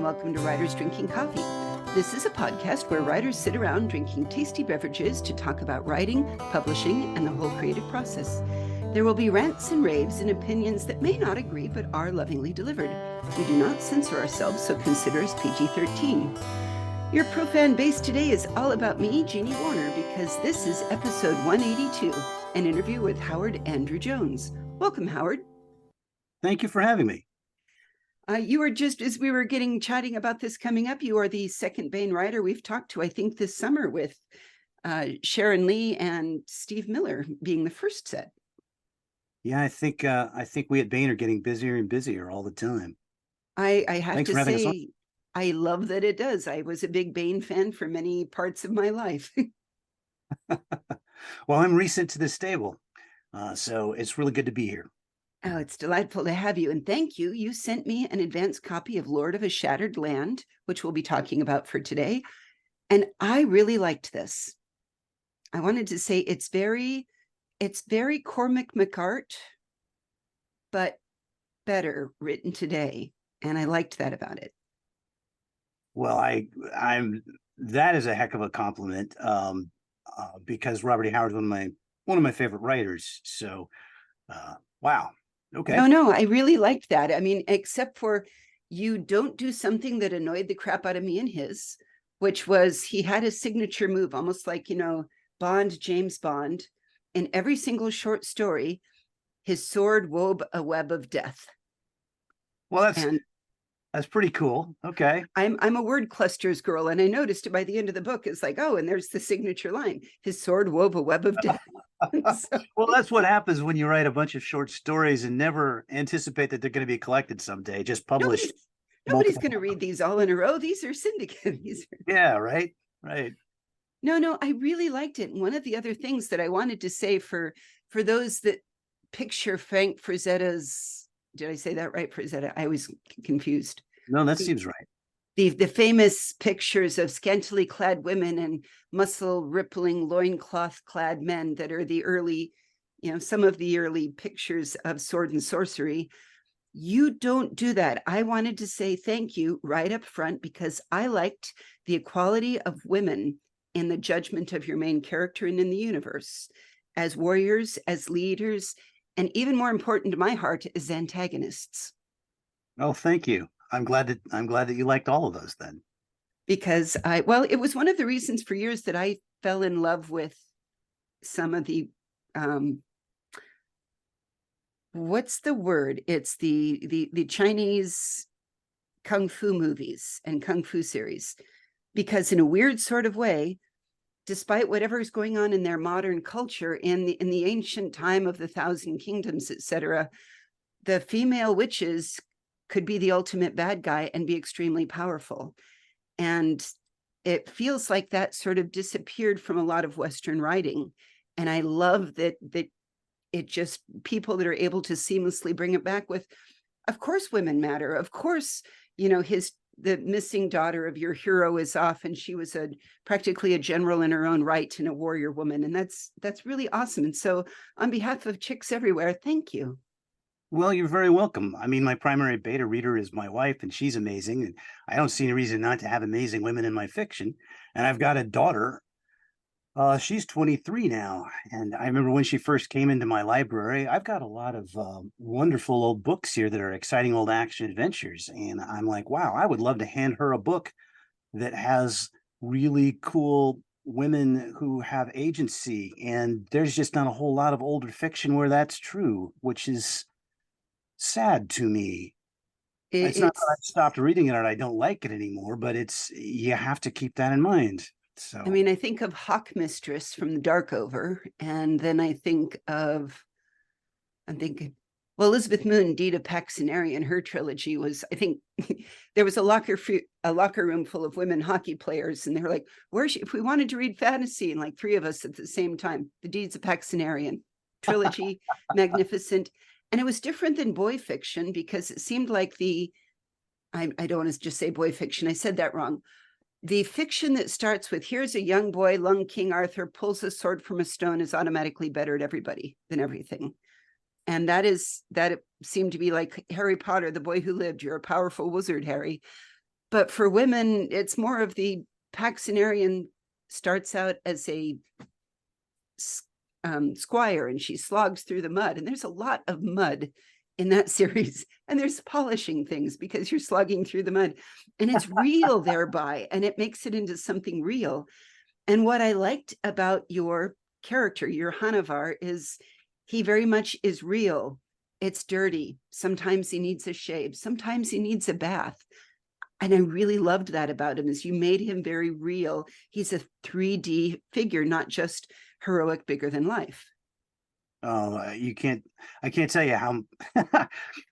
welcome to Writers Drinking Coffee. This is a podcast where writers sit around drinking tasty beverages to talk about writing, publishing, and the whole creative process. There will be rants and raves and opinions that may not agree but are lovingly delivered. We do not censor ourselves, so consider us PG-13. Your profan base today is all about me, Jeannie Warner, because this is episode 182, an interview with Howard Andrew Jones. Welcome, Howard. Thank you for having me. You were just, as we were chatting about this coming up, you are the second Baen writer we've talked to, I think, this summer, with Sharon Lee and Steve Miller being the first set. Yeah, I think we at Baen are getting busier and busier all the time. I have to say, I love that it does. I was a big Baen fan for many parts of my life. Well, I'm recent to this stable, so it's really good to be here. Oh, it's delightful to have you. And thank you. You sent me an advance copy of Lord of a Shattered Land, which we'll be talking about for today. And I really liked this. I wanted to say it's very Cormac McCart, but better written today. And I liked that about it. Well, that is a heck of a compliment, because Robert E. Howard's one of my favorite writers. So, wow. Okay. No, I really liked that. I mean, except for you don't do something that annoyed the crap out of me in his, which was he had a signature move, almost like, Bond, James Bond. In every single short story, his sword wove a web of death. Well, that's pretty cool. Okay. I'm a word clusters girl, and I noticed by the end of the book, it's like, oh, and there's the signature line. His sword wove a web of death. So, well, that's what happens when you write a bunch of short stories and never anticipate that they're going to be collected someday. Just published. Nobody's going to read these all in a row. These are syndicate. Yeah, right. No, I really liked it. And one of the other things that I wanted to say for those that picture Frank Frazetta's, did I say that right, Frazetta? I was confused. No, that seems right. The famous pictures of scantily clad women and muscle rippling loincloth clad men that are the early, some of the early pictures of sword and sorcery. You don't do that. I wanted to say thank you right up front, because I liked the equality of women in the judgment of your main character and in the universe, as warriors, as leaders, and even more important to my heart, as antagonists. Oh, thank you. I'm glad that you liked all of those then. Because it was one of the reasons for years that I fell in love with some of the, what's the word? It's the Chinese Kung Fu movies and Kung Fu series, because in a weird sort of way, despite whatever is going on in their modern culture, in the ancient time of the Thousand Kingdoms, etc., the female witches could be the ultimate bad guy and be extremely powerful. And it feels like that sort of disappeared from a lot of Western writing. And I love that it just, people that are able to seamlessly bring it back with, of course, women matter. Of course, the missing daughter of your hero is off, and she was practically a general in her own right and a warrior woman. And that's really awesome. And so on behalf of chicks everywhere, thank you. Well, you're very welcome. I mean, my primary beta reader is my wife, and she's amazing. And I don't see any reason not to have amazing women in my fiction. And I've got a daughter. She's 23 now. And I remember when she first came into my library, I've got a lot of wonderful old books here that are exciting old action adventures. And I'm like, wow, I would love to hand her a book that has really cool women who have agency. And there's just not a whole lot of older fiction where that's true, which is sad to me. It's not that I've stopped reading it or I don't like it anymore, but you have to keep that in mind. So I mean, I think of Hawk Mistress from the Darkover, and then I'm thinking, well, Elizabeth Moon, Dita Paxinarian, her trilogy was, I think, there was a locker room full of women hockey players, and they were like, if we wanted to read fantasy, and like three of us at the same time, the Deeds of Paxinarian trilogy, magnificent. And it was different than boy fiction, because it seemed like I don't want to just say boy fiction, I said that wrong. The fiction that starts with, here's a young boy, lung King Arthur, pulls a sword from a stone, is automatically better at everybody than everything. And that seemed to be like Harry Potter, the boy who lived. You're a powerful wizard, Harry. But for women, it's more of the Paxenarian starts out as a squire, and she slogs through the mud. And there's a lot of mud in that series. And there's polishing things because you're slogging through the mud. And it's real thereby, and it makes it into something real. And what I liked about your character, your Hanavar, is he very much is real. It's dirty. Sometimes he needs a shave. Sometimes he needs a bath. And I really loved that about him, is you made him very real. He's a 3D figure, not just heroic, bigger than life. Oh, I can't tell you how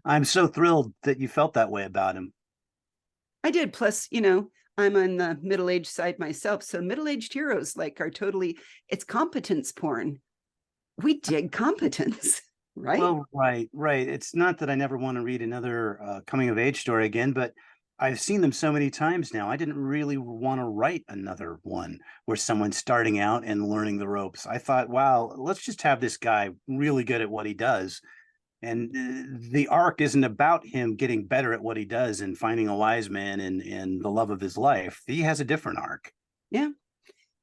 I'm so thrilled that you felt that way about him. I did. Plus, you know, I'm on the middle-aged side myself. So middle-aged heroes like are totally, it's competence porn. We dig competence, right? Well, right, right. It's not that I never want to read another coming of age story again, but I've seen them so many times now. I didn't really want to write another one where someone's starting out and learning the ropes. I thought, wow, let's just have this guy really good at what he does. And the arc isn't about him getting better at what he does and finding a wise man and the love of his life. He has a different arc. Yeah.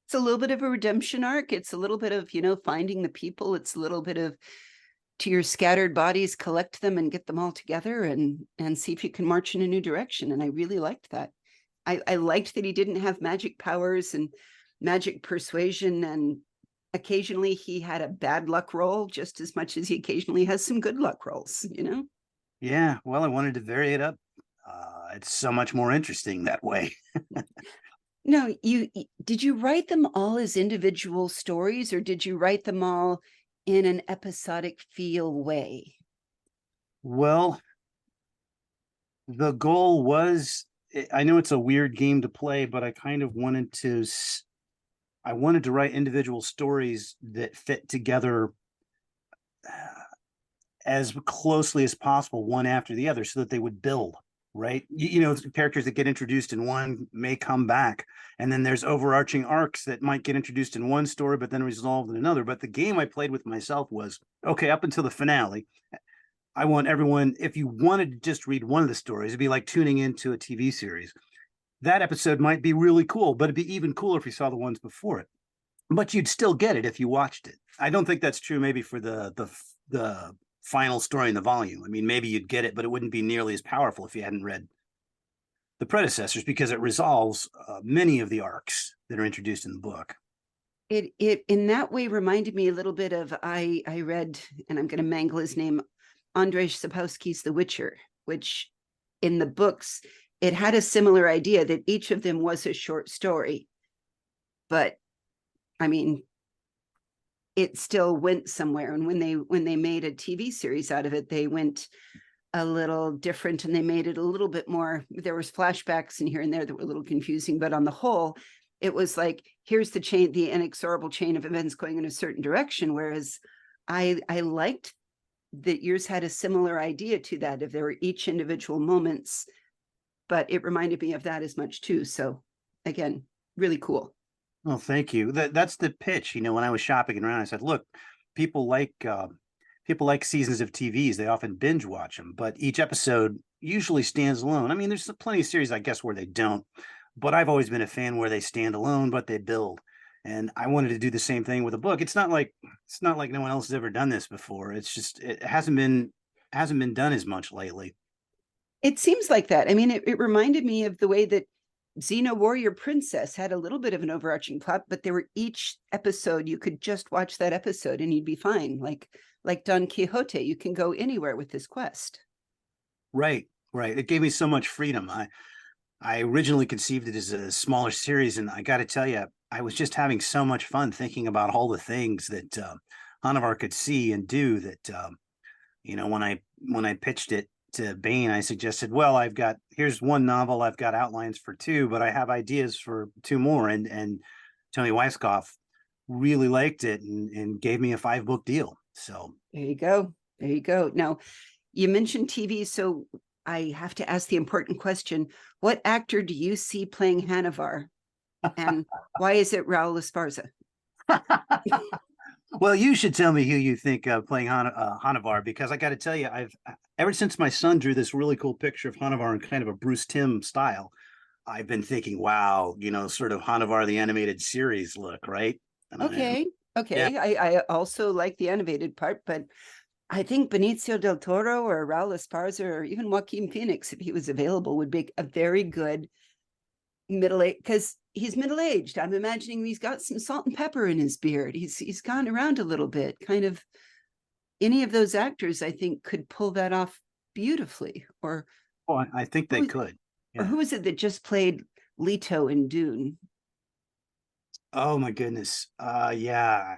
It's a little bit of a redemption arc. It's a little bit of, you know, finding the people. It's a little bit of to your scattered bodies, collect them and get them all together and see if you can march in a new direction. And I really liked that. I liked that he didn't have magic powers and magic persuasion, and occasionally he had a bad luck roll just as much as he occasionally has some good luck rolls, you know? Yeah, well, I wanted to vary it up. It's so much more interesting that way. No, did you write them all as individual stories, or did you write them all in an episodic feel way? Well, the goal was, I know it's a weird game to play, but I kind of wanted to, I wanted to write individual stories that fit together as closely as possible, one after the other, so that they would build, right? You know, characters that get introduced in one may come back, and then there's overarching arcs that might get introduced in one story, but then resolved in another. But the game I played with myself was, okay, up until the finale, I want everyone, if you wanted to just read one of the stories, it'd be like tuning into a TV series. That episode might be really cool, but it'd be even cooler if you saw the ones before it. But you'd still get it if you watched it. I don't think that's true maybe for the final story in the volume. I mean, maybe you'd get it, but it wouldn't be nearly as powerful if you hadn't read the predecessors, because it resolves many of the arcs that are introduced in the book. It in that way reminded me a little bit of I read, and I'm going to mangle his name, Andrzej Sapkowski's The Witcher, which in the books, it had a similar idea that each of them was a short story. But I mean, it still went somewhere. And when they made a TV series out of it, they went a little different, and they made it a little bit more, there was flashbacks in here and there that were a little confusing, but on the whole, it was like, here's the chain, the inexorable chain of events going in a certain direction. Whereas I liked that yours had a similar idea to that, if there were each individual moments, but it reminded me of that as much too. So again, really cool. Well, thank you. That's the pitch. You know, when I was shopping around, I said, look, people like seasons of TVs. They often binge watch them, but each episode usually stands alone. I mean, there's plenty of series, I guess, where they don't, but I've always been a fan where they stand alone, but they build. And I wanted to do the same thing with a book. It's not like no one else has ever done this before. It's just it hasn't been done as much lately. It seems like that. I mean, it reminded me of the way that Xena Warrior Princess had a little bit of an overarching plot, but there were each episode, you could just watch that episode and you'd be fine. Like Don Quixote, you can go anywhere with this quest. Right, right. It gave me so much freedom. I originally conceived it as a smaller series, and I got to tell you, I was just having so much fun thinking about all the things that Hanavar could see and do. That you know, when I pitched it to Baen, I suggested, well, here's one novel, I've got outlines for two, but I have ideas for two more. And Tony Weisskopf really liked it and gave me a 5-book deal. So there you go. There you go. Now, you mentioned TV, so I have to ask the important question. What actor do you see playing Hanavar? And why is it Raul Esparza? Well, you should tell me who you think playing Hanavar, because I got to tell you, ever since my son drew this really cool picture of Hanavar in kind of a Bruce Timm style, I've been thinking, wow, sort of Hanavar the animated series look, right? And Okay. yeah, Okay. I also like the animated part, but I think Benicio del Toro or Raul Esparza or even Joaquin Phoenix, if he was available, would be a very good middle age, because he's middle aged. I'm imagining he's got some salt and pepper in his beard. He's gone around a little bit. Kind of any of those actors, I think, could pull that off beautifully. oh, I think they Who, could. or Yeah. who was it that just played Leto in Dune? Oh my goodness. Yeah.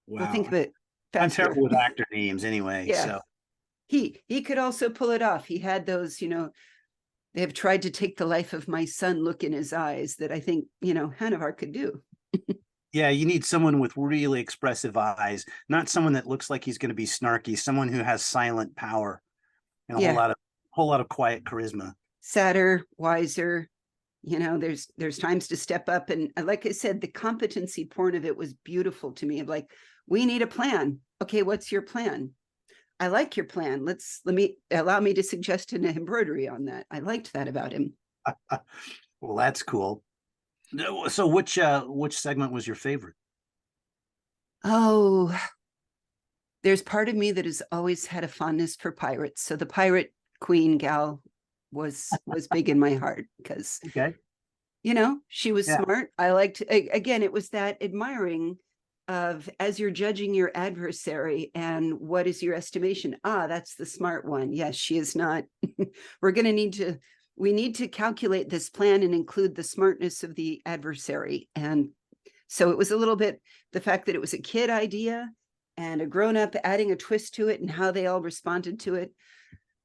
Well, think Wow. of it I'm faster. terrible with actor names anyway. Yeah. So He could also pull it off. He had those, they have tried to take the life of my son look in his eyes that I think, Hanavar could do. yeah, you need someone with really expressive eyes, not someone that looks like he's going to be snarky, someone who has silent power and a Yeah. whole lot of quiet charisma. Sadder, wiser. There's times to step up. And like I said, the competency porn of it was beautiful to me. Of like, we need a plan. Okay, what's your plan? I like your plan. Allow me to suggest an embroidery on that. I liked that about him. Well, that's cool. So which segment was your favorite? Oh, there's part of me that has always had a fondness for pirates. So the pirate queen gal was big in my heart because Okay. she was Yeah. smart. I liked, again, it was that admiring of, as you're judging your adversary, and what is your estimation? That's the smart one. Yes, she is not. We need to calculate this plan and include the smartness of the adversary. And so it was a little bit the fact that it was a kid idea and a grown up adding a twist to it and how they all responded to it,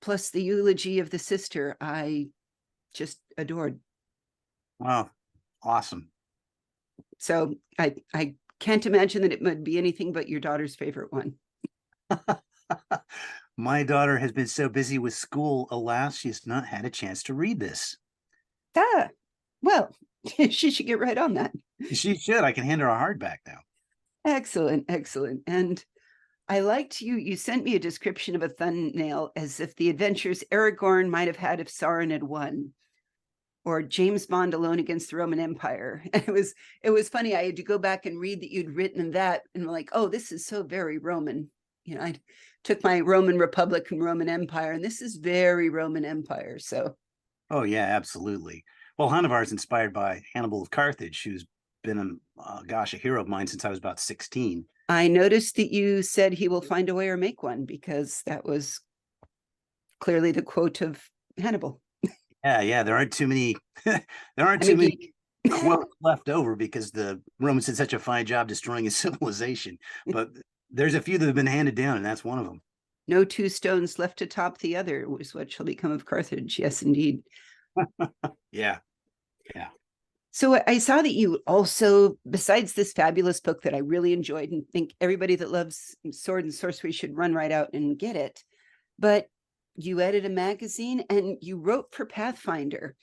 plus the eulogy of the sister, I just adored. Wow. Awesome. So I can't imagine that it would be anything but your daughter's favorite one. My daughter has been so busy with school, alas, she's not had a chance to read this. Ah, well, she should get right on that. She should. I can hand her a hardback now. Excellent, excellent. And I liked you sent me a description of a thumbnail as if the adventures Aragorn might have had if Sauron had won, or James Bond alone against the Roman Empire. And it was funny. I had to go back and read that you'd written that, and I'm like, oh, this is so very Roman. I took my Roman Republic and Roman Empire, and this is very Roman Empire. So Oh yeah, absolutely. Well, Hanavar is inspired by Hannibal of Carthage, who's been a hero of mine since I was about 16. I noticed that you said he will find a way or make one, because that was clearly the quote of Hannibal. Yeah, there aren't too many there aren't I'm a too many geek. quotes left over because the Romans did such a fine job destroying his civilization. But there's a few that have been handed down, and that's one of them. No two stones left to top the other was what shall become of Carthage. Yes, indeed. Yeah, yeah. So I saw that you also, besides this fabulous book that I really enjoyed and think everybody that loves sword and sorcery should run right out and get it, but you edited a magazine and you wrote for Pathfinder.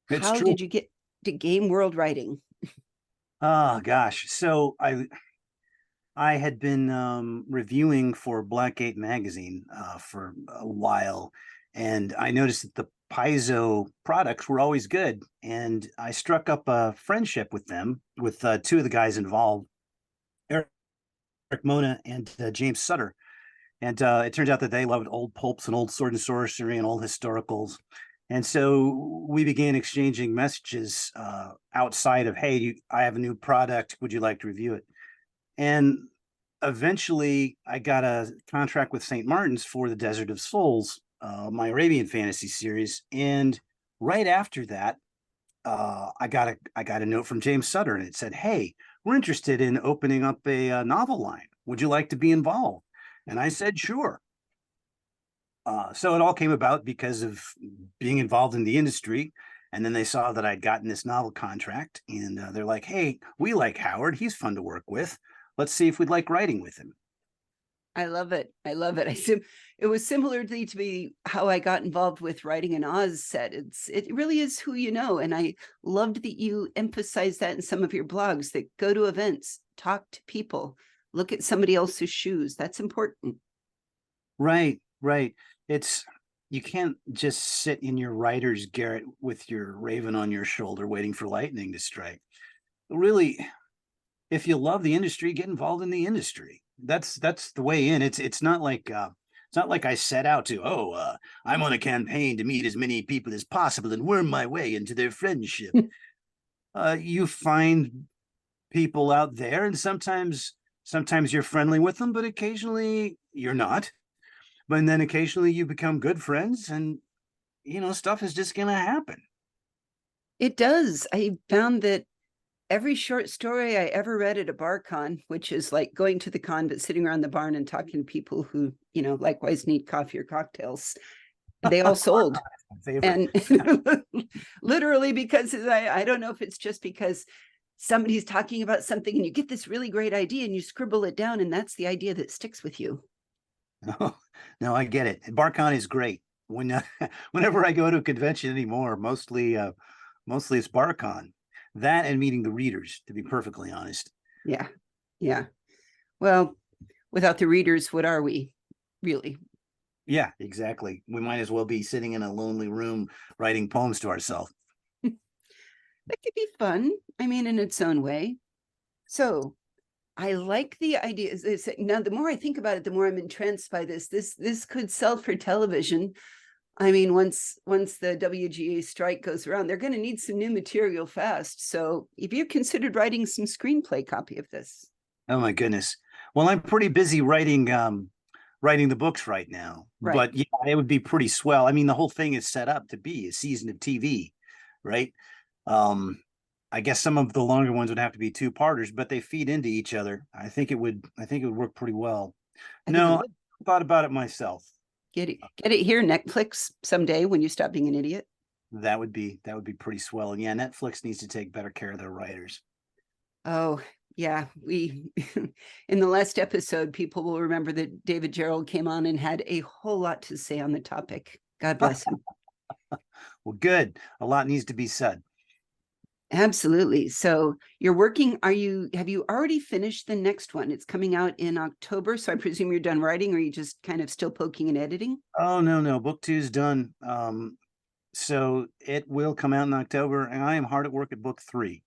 It's How true. did you get to Game World Writing? Oh gosh. So I had been reviewing for Blackgate magazine for a while, and I noticed that the Paizo products were always good. And I struck up a friendship with them, with two of the guys involved, Eric Mona and James Sutter. And it turns out that they loved old pulps and old sword and sorcery and old historicals. And so we began exchanging messages outside of, hey, I have a new product. Would you like to review it? And eventually I got a contract with St. Martin's for the Desert of Souls, my Arabian fantasy series. And right after that, I got a note from James Sutter, and it said, "Hey, we're interested in opening up a novel line. Would you like to be involved?" And I said, "Sure." So it all came about because of being involved in the industry. And then they saw that I'd gotten this novel contract, and they're like, "Hey, we like Howard. He's fun to work with. Let's see if we'd like writing with him." I love it. I love it. It was similarly to me how I got involved with writing an Oz set. It really is who you know. And I loved that you emphasize that in some of your blogs, that go to events, talk to people, look at somebody else's shoes. That's important. Right, right. It's you can't just sit in your writer's garret with your raven on your shoulder waiting for lightning to strike. Really, if you love the industry, get involved in the industry. That's the way in. It's not like I set out to, I'm on a campaign to meet as many people as possible and worm my way into their friendship. You find people out there, and sometimes you're friendly with them, but occasionally you're not. But then occasionally you become good friends, and stuff is just gonna happen. It does. I found that every short story I ever read at a bar con, which is like going to the con, but sitting around the barn and talking to people who, likewise need coffee or cocktails, they all sold. My favorite. And literally, because I don't know if it's just because somebody's talking about something and you get this really great idea and you scribble it down, and that's the idea that sticks with you. No, no, I get it. BarCon is great. Whenever I go to a convention anymore, mostly it's BarCon. That and meeting the readers, to be perfectly honest. Yeah. Yeah. Well, without the readers, what are we really? Yeah, exactly. We might as well be sitting in a lonely room writing poems to ourselves. That could be fun. I mean, in its own way. So I like the idea. Now, the more I think about it, the more I'm entranced by this. This could sell for television. I mean, once the WGA strike goes around, they're going to need some new material fast. So, if you considered writing some screenplay copy of this, Oh my goodness. Well, I'm pretty busy writing the books right now. right? But yeah, it would be pretty swell. I mean, the whole thing is set up to be a season of TV, right? Um, I guess some of the longer ones would have to be two-parters, but they feed into each other. I think it would work pretty well. I think it No, would. I thought about it myself. Get it here, Netflix, someday when you stop being an idiot. That would be pretty swell. And yeah, Netflix needs to take better care of their writers. Oh, yeah. We, in the last episode, people will remember that David Gerald came on and had a whole lot to say on the topic. God bless him. Well, good. A lot needs to be said. Absolutely. So have you already finished the next one? It's coming out in October. So I presume you're done writing, or are you just kind of still poking and editing? Oh, no, no. Book two's done. So it will come out in October, and I am hard at work at book three.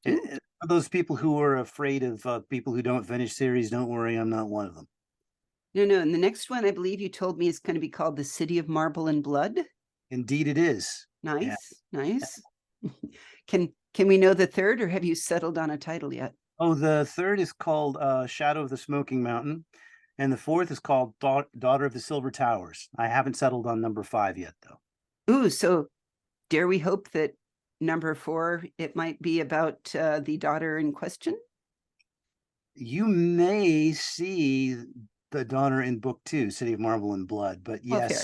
Ooh. Those people who are afraid of people who don't finish series, don't worry, I'm not one of them. No, no. And the next one, I believe you told me, is going to be called The City of Marble and Blood. Indeed, it is. Yeah. Nice, nice. Can we know the third, or have you settled on a title yet? Oh, the third is called Shadow of the Smoking Mountain, and the fourth is called Daughter of the Silver Towers. I haven't settled on number 5 yet, though. Ooh, so dare we hope that number 4, it might be about the daughter in question? You may see the daughter in book 2, City of Marble and Blood, but Well, fair.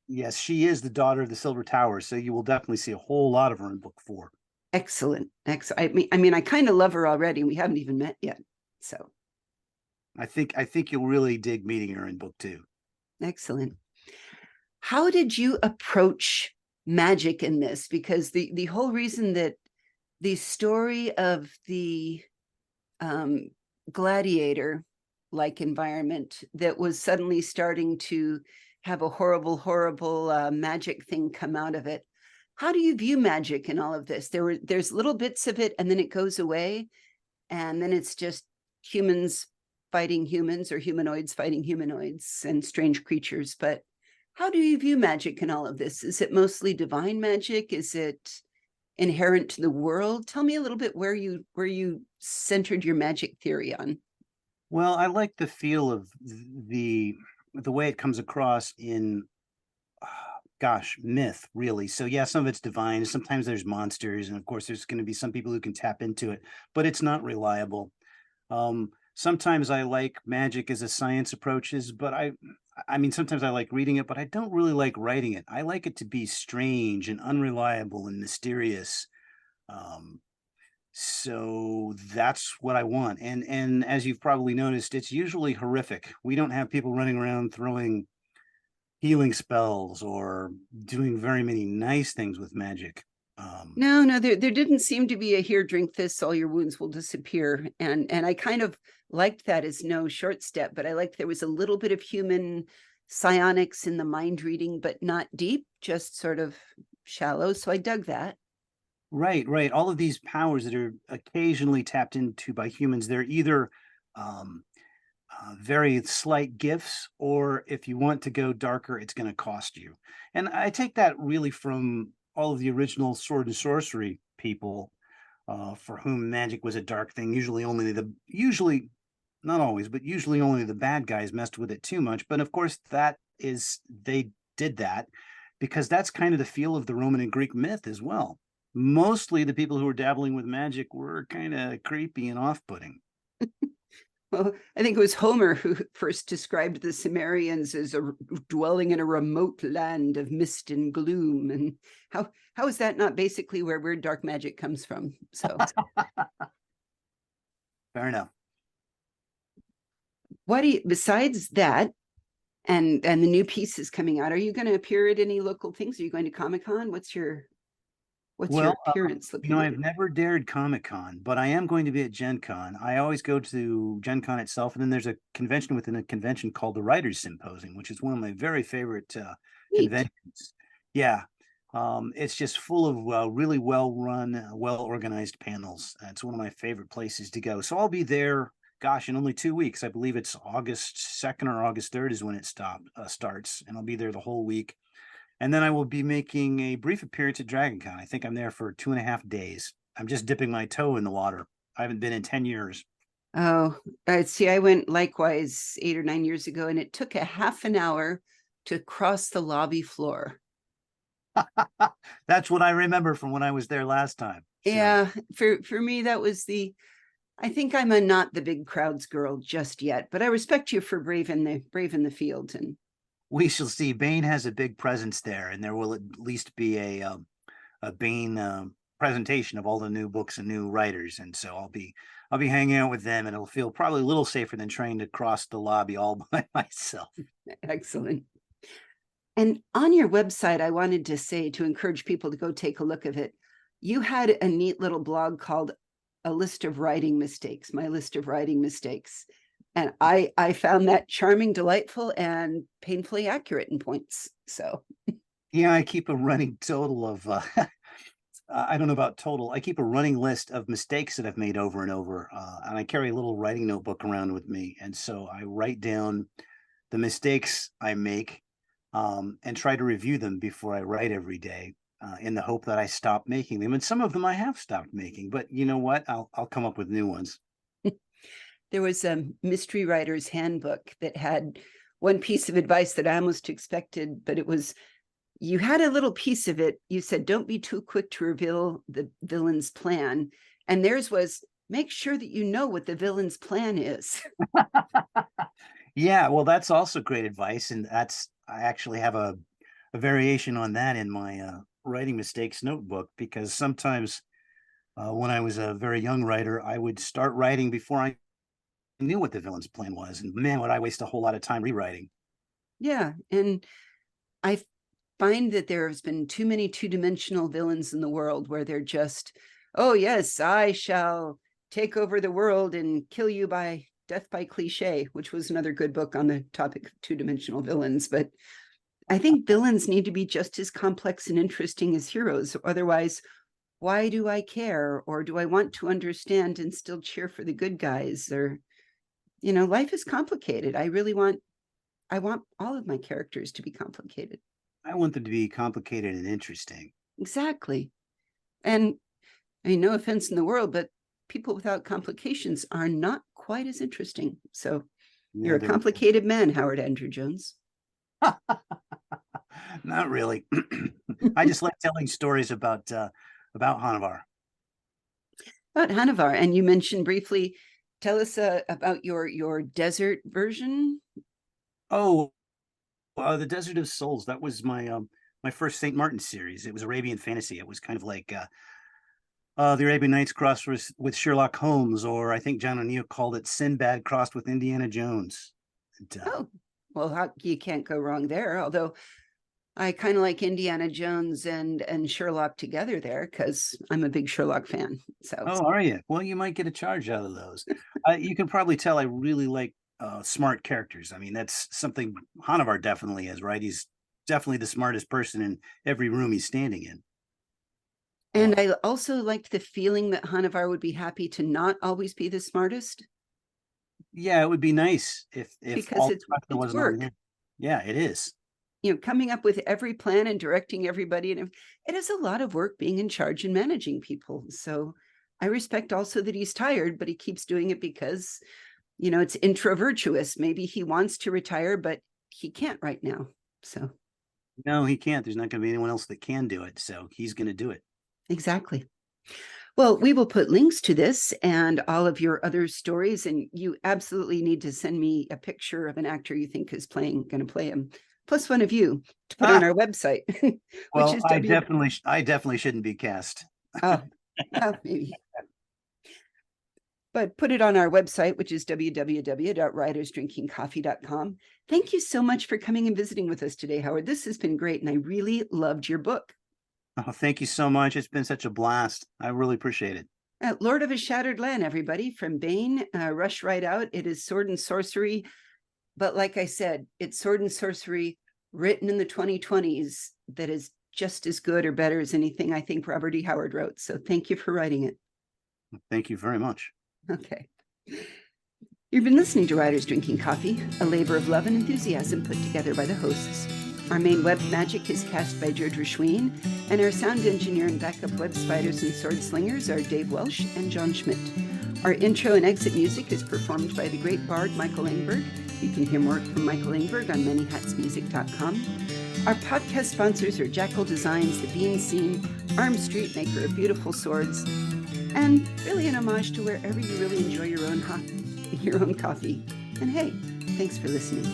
yes, she is the daughter of the Silver Towers, so you will definitely see a whole lot of her in book 4. Excellent. Excellent. I mean, I kind of love her already. We haven't even met yet. So I think you'll really dig meeting her in book 2. excellent. How did you approach magic in this? Because the whole reason that the story of the gladiator like environment that was suddenly starting to have a horrible magic thing come out of it. How do you view magic in all of this? There's little bits of it, and then it goes away, and then it's just humans fighting humans, or humanoids fighting humanoids, and strange creatures. But how do you view magic in all of this? Is it mostly divine magic? Is it inherent to the world? Tell me a little bit where you centered your magic theory on. Well, I like the feel of the way it comes across in gosh, myth, really. So yeah, some of it's divine. Sometimes there's monsters, and of course, there's going to be some people who can tap into it, but it's not reliable. Sometimes I like magic as a science approaches, but I mean, sometimes I like reading it, but I don't really like writing it. I like it to be strange and unreliable and mysterious. Um, so that's what I want. And as you've probably noticed, it's usually horrific. We don't have people running around throwing healing spells or doing very many nice things with magic. No, no, there didn't seem to be a here, drink this, all your wounds will disappear. And I kind of liked that as no short step, but I liked there was a little bit of human psionics in the mind reading, but not deep, just sort of shallow. So I dug that. Right, right. All of these powers that are occasionally tapped into by humans, they're either um, very slight gifts, or if you want to go darker, it's going to cost you. And I take that really from all of the original sword and sorcery people, for whom magic was a dark thing. Usually not always, but usually only the bad guys messed with it too much. But of course, they did that because that's kind of the feel of the Roman and Greek myth as well. Mostly the people who were dabbling with magic were kind of creepy and off-putting. Well, I think it was Homer who first described the Cimmerians as dwelling in a remote land of mist and gloom. And how is that not basically where weird dark magic comes from? So Fair enough. what do you, besides that, and the new pieces coming out, are you going to appear at any local things? Are you going to Comic-Con? What's your Well, appearance looking like? I've never dared Comic-Con, but I am going to be at Gen Con. I always go to Gen Con itself, and then there's a convention within a convention called the Writers Symposium, which is one of my very favorite Neat. conventions. Yeah. It's just full of really well-run, well-organized panels. It's one of my favorite places to go. So I'll be there, gosh, in only 2 weeks. I believe it's August 2nd or August 3rd is when it starts, and I'll be there the whole week. And then I will be making a brief appearance at DragonCon. I think I'm there for 2.5 days. I'm just dipping my toe in the water. I haven't been in 10 years. Oh, I see. I went likewise 8 or 9 years ago, and it took a half an hour to cross the lobby floor. That's what I remember from when I was there last time. Sure. Yeah, for me, that was I think I'm not the big crowds girl just yet, but I respect you for braving the field. And We shall see. Bane has a big presence there, and there will at least be a Bane presentation of all the new books and new writers. And so I'll be hanging out with them, and it'll feel probably a little safer than trying to cross the lobby all by myself. excellent. And on your website, I wanted to say, to encourage people to go take a look of it, you had a neat little blog called A List of Writing Mistakes, My List of Writing Mistakes. And I found that charming, delightful, and painfully accurate in points. So Yeah, I keep a running total of I don't know about total. I keep a running list of mistakes that I've made over and over, and I carry a little writing notebook around with me, and so I write down the mistakes I make, and try to review them before I write every day, in the hope that I stop making them. And some of them I have stopped making, but you know what? I'll come up with new ones. there was a mystery writer's handbook that had one piece of advice that I almost expected, but it was, you had a little piece of it. You said, don't be too quick to reveal the villain's plan. And theirs was, make sure that you know what the villain's plan is. Yeah, well, that's also great advice, and I actually have a variation on that in my writing mistakes notebook, because sometimes when I was a very young writer, I would start writing before I knew what the villain's plan was, and man, would I waste a whole lot of time rewriting. Yeah. And I find that there has been too many two-dimensional villains in the world where they're just, oh yes, I shall take over the world and kill you by death by cliche, which was another good book on the topic of two-dimensional villains. But I think villains need to be just as complex and interesting as heroes. Otherwise, why do I care? Or do I want to understand and still cheer for the good guys? Or, life is complicated. I want all of my characters to be complicated. I want them to be complicated and interesting. Exactly. And I mean, no offense in the world, but people without complications are not quite as interesting. So you're a Yeah, complicated man, Howard Andrew Jones. not really. I just like telling stories about Hanavar. About Hanavar, and you mentioned briefly, tell us about your desert version. Oh, the Desert of Souls. That was my first St. Martin series. It was Arabian fantasy. It was kind of like the Arabian Nights crossed with Sherlock Holmes, or I think John O'Neill called it Sinbad crossed with Indiana Jones. And, Oh, well, you can't go wrong there. Although I kind of like Indiana Jones and Sherlock together there because I'm a big Sherlock fan. So oh, are you? Well, you might get a charge out of those. You can probably tell I really like smart characters. I mean, that's something Hanavar definitely is, right? He's definitely the smartest person in every room he's standing in. And I also liked the feeling that Hanavar would be happy to not always be the smartest. Yeah, it would be nice if Because all the it's pressure wasn't work. on him. Yeah, it is. Coming up with every plan and directing everybody, and it is a lot of work being in charge and managing people. So I respect also that he's tired, but he keeps doing it because, it's introvertuous. Maybe he wants to retire, but he can't right now. So No, he can't. There's not going to be anyone else that can do it. So he's going to do it. exactly. Well, we will put links to this and all of your other stories, and you absolutely need to send me a picture of an actor you think is going to play him, plus one of you to put on our website, which Well, is I definitely shouldn't be cast. Oh, maybe. But put it on our website, which is www.writersdrinkingcoffee.com. Thank you so much for coming and visiting with us today, Howard. This has been great, and I really loved your book. Oh, thank you so much. It's been such a blast. I really appreciate it. Lord of a Shattered Land, everybody, from Baen, rush right out. It is sword and sorcery. But like I said, it's sword and sorcery written in the 2020s that is just as good or better as anything I think Robert E. Howard wrote. So thank you for writing it. Thank you very much. Okay. You've been listening to Writers Drinking Coffee, a labor of love and enthusiasm put together by the hosts. Our main web magic is cast by Deirdre Schween, and our sound engineer and backup web spiders and sword slingers are Dave Welsh and John Schmidt. Our intro and exit music is performed by the great bard Michael Engberg. You can hear more from Michael Engberg on manyhatsmusic.com. Our podcast sponsors are Jackal Designs, The Bean Scene, Arm Street, maker of beautiful swords, and really an homage to wherever you really enjoy your own coffee. And hey, thanks for listening.